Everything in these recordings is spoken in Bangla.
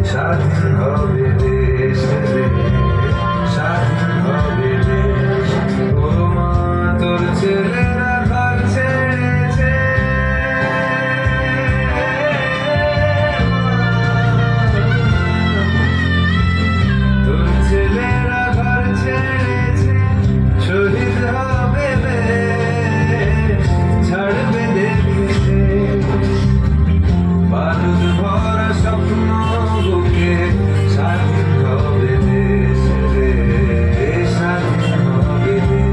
স্বাধীন হবে দেশ রে, স্বাধীন হবে দেশ। ও মা তোর ছেলেরা ঘর ছেড়েছে, তোর ছেলেরা ঘর ছেড়েছে, শহীদ হবে দেশ, ছাড়বে দেখেছে বারুদ ভরা স্বপ্ন বুকে। স্বাধীন হবে দেশ রে, স্বাধীন হবে দেশ।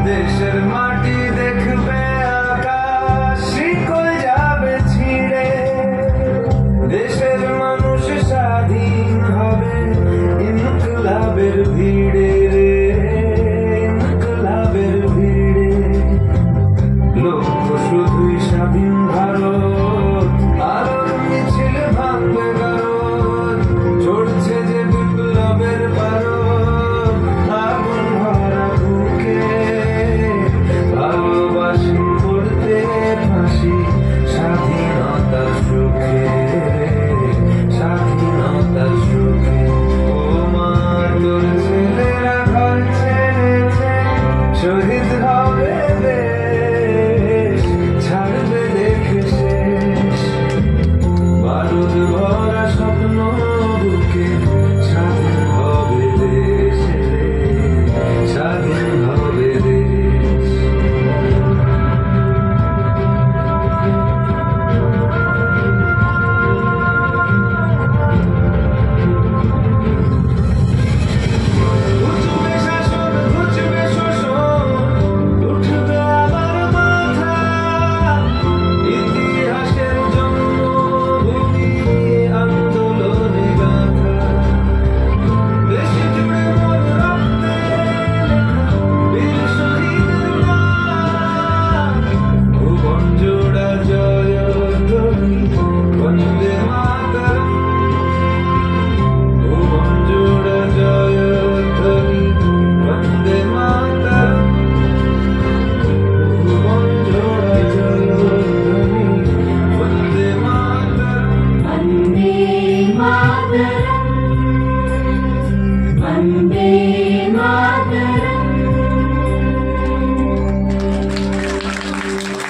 দেশের মাটি দেখবে আকাশ, শিকল যাবে ছিঁড়ে, দেশের মানুষ স্বাধীন হবে ইনকলাবের ভিড়ে।